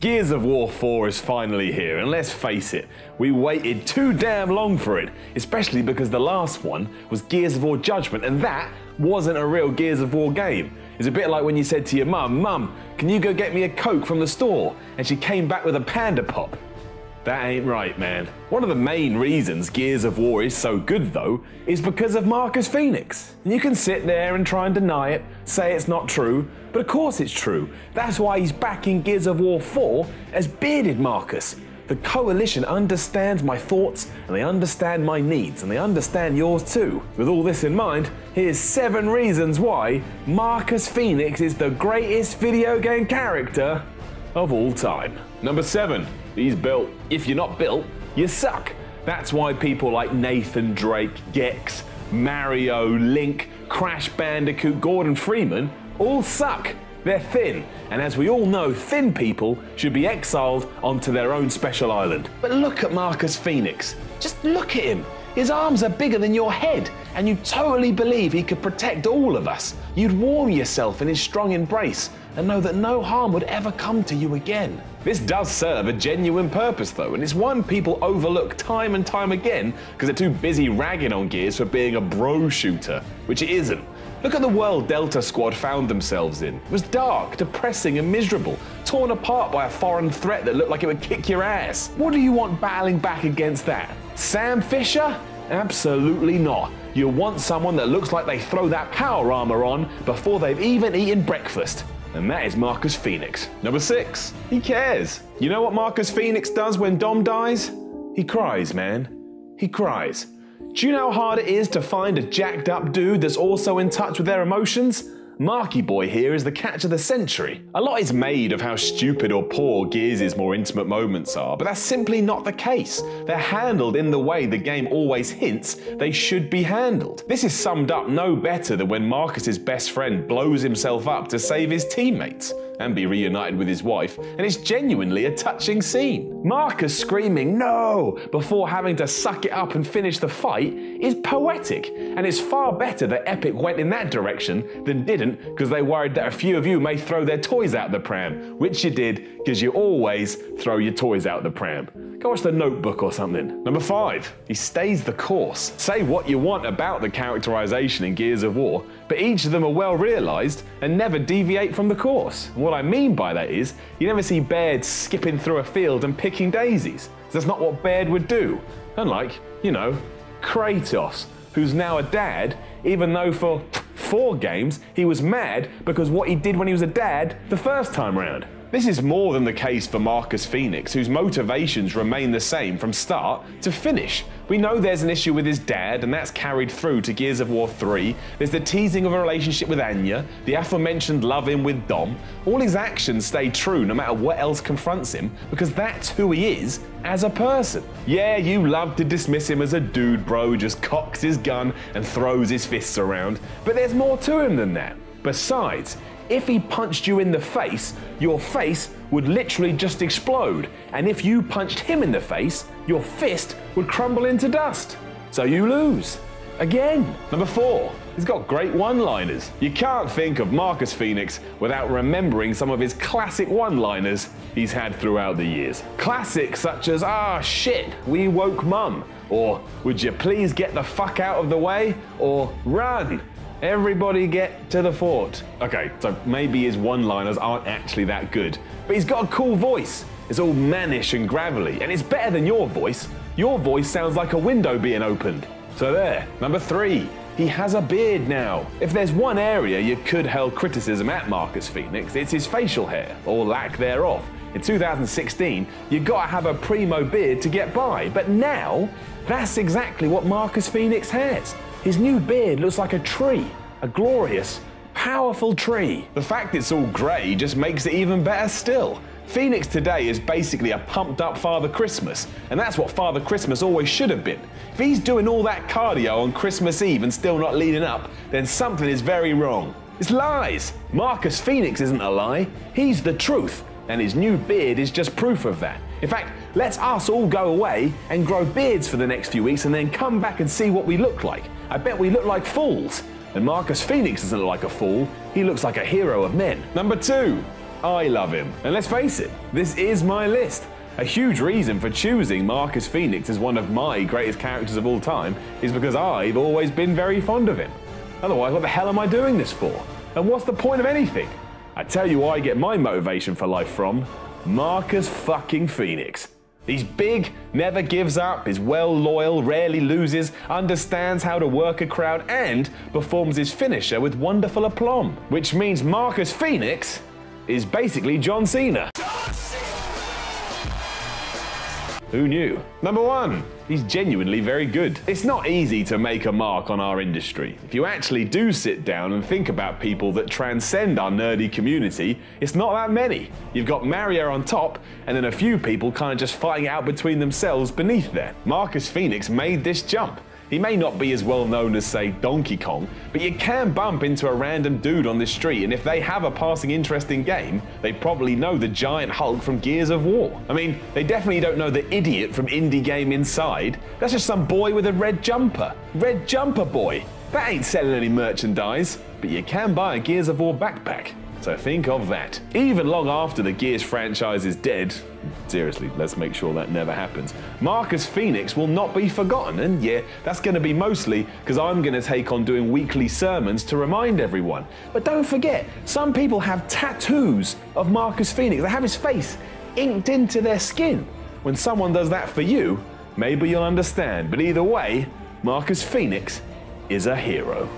Gears of War 4 is finally here, and let's face it, we waited too damn long for it, especially because the last one was Gears of War Judgment, and that wasn't a real Gears of War game. It's a bit like when you said to your mum, "Mum, can you go get me a Coke from the store?" and she came back with a Panda Pop. That ain't right, man. One of the main reasons Gears of War is so good, though, is because of Marcus Fenix. And you can sit there and try and deny it, say it's not true, but of course it's true. That's why he's back in Gears of War 4 as Bearded Marcus. The Coalition understands my thoughts, and they understand my needs, and they understand yours too. With all this in mind, here's 7 reasons why Marcus Fenix is the greatest video game character of all time. Number 7. He's built. If you're not built, you suck. That's why people like Nathan Drake, Gex, Mario, Link, Crash Bandicoot, Gordon Freeman all suck. They're thin, and as we all know, thin people should be exiled onto their own special island. But look at Marcus Fenix. Just look at him. His arms are bigger than your head, and you totally believe he could protect all of us. You'd warm yourself in his strong embrace and know that no harm would ever come to you again. This does serve a genuine purpose though, and it's one people overlook time and time again because they're too busy ragging on Gears for being a bro shooter, which it isn't. Look at the world Delta Squad found themselves in. It was dark, depressing and miserable, torn apart by a foreign threat that looked like it would kick your ass. What do you want battling back against that? Sam Fisher? Absolutely not. You want someone that looks like they throw that power armor on before they've even eaten breakfast. And that is Marcus Fenix. Number 6. He cares. You know what Marcus Fenix does when Dom dies? He cries, man. He cries. Do you know how hard it is to find a jacked up dude that's also in touch with their emotions? Marky Boy here is the catch of the century. A lot is made of how stupid or poor Gears' more intimate moments are, but that's simply not the case. They're handled in the way the game always hints they should be handled. This is summed up no better than when Marcus's best friend blows himself up to save his teammates and be reunited with his wife, and it's genuinely a touching scene. Marcus screaming "no" before having to suck it up and finish the fight is poetic, and it's far better that Epic went in that direction than didn't because they worried that a few of you may throw their toys out the pram, which you did because you always throw your toys out the pram. Go watch The Notebook or something. Number 5. He stays the course. Say what you want about the characterization in Gears of War, but each of them are well realized and never deviate from the course. What I mean by that is, you never see Baird skipping through a field and picking daisies. That's not what Baird would do. Unlike, you know, Kratos, who's now a dad, even though for 4 games he was mad because what he did when he was a dad the first time round. This is more than the case for Marcus Fenix, whose motivations remain the same from start to finish. We know there's an issue with his dad, and that's carried through to Gears of War 3. There's the teasing of a relationship with Anya, the aforementioned love-in with Dom. All his actions stay true no matter what else confronts him, because that's who he is as a person. Yeah, you love to dismiss him as a dude bro who just cocks his gun and throws his fists around, but there's more to him than that. Besides, if he punched you in the face, your face would literally just explode. And if you punched him in the face, your fist would crumble into dust. So you lose. Again. Number 4. He's got great one-liners. You can't think of Marcus Fenix without remembering some of his classic one-liners he's had throughout the years. Classics such as, "Ah, shit, we woke mum," or "Would you please get the fuck out of the way?" or "Run. Everybody get to the fort." Okay, so maybe his one-liners aren't actually that good, but he's got a cool voice. It's all mannish and gravelly, and it's better than your voice. Your voice sounds like a window being opened. So there. Number 3. He has a beard now. If there's one area you could hurl criticism at Marcus Fenix, it's his facial hair, or lack thereof. In 2016, you gotta have a primo beard to get by, but now, that's exactly what Marcus Fenix has. His new beard looks like a tree, a glorious, powerful tree. The fact it's all grey just makes it even better still. Fenix today is basically a pumped up Father Christmas, and that's what Father Christmas always should have been. If he's doing all that cardio on Christmas Eve and still not leading up, then something is very wrong. It's lies. Marcus Fenix isn't a lie, he's the truth, and his new beard is just proof of that. In fact, let's us all go away and grow beards for the next few weeks and then come back and see what we look like. I bet we look like fools. And Marcus Fenix doesn't look like a fool, he looks like a hero of men. Number 2. I love him. And let's face it, this is my list. A huge reason for choosing Marcus Fenix as one of my greatest characters of all time is because I've always been very fond of him. Otherwise, what the hell am I doing this for? And what's the point of anything? I tell you where I get my motivation for life from. Marcus fucking Fenix. He's big, never gives up, is well loyal, rarely loses, understands how to work a crowd, and performs his finisher with wonderful aplomb. Which means Marcus Fenix is basically John Cena. Who knew? Number 1, he's genuinely very good. It's not easy to make a mark on our industry. If you actually do sit down and think about people that transcend our nerdy community, it's not that many. You've got Mario on top, and then a few people kind of just fighting out between themselves beneath there. Marcus Fenix made this jump. He may not be as well known as, say, Donkey Kong, but you can bump into a random dude on the street, and if they have a passing interest in game, they probably know the giant Hulk from Gears of War. I mean, they definitely don't know the idiot from Indie Game Inside. That's just some boy with a red jumper. Red jumper boy. That ain't selling any merchandise, but you can buy a Gears of War backpack. So think of that. Even long after the Gears franchise is dead, seriously, let's make sure that never happens, Marcus Fenix will not be forgotten, and yeah, that's going to be mostly because I'm going to take on doing weekly sermons to remind everyone. But don't forget, some people have tattoos of Marcus Fenix. They have his face inked into their skin. When someone does that for you, maybe you'll understand. But either way, Marcus Fenix is a hero.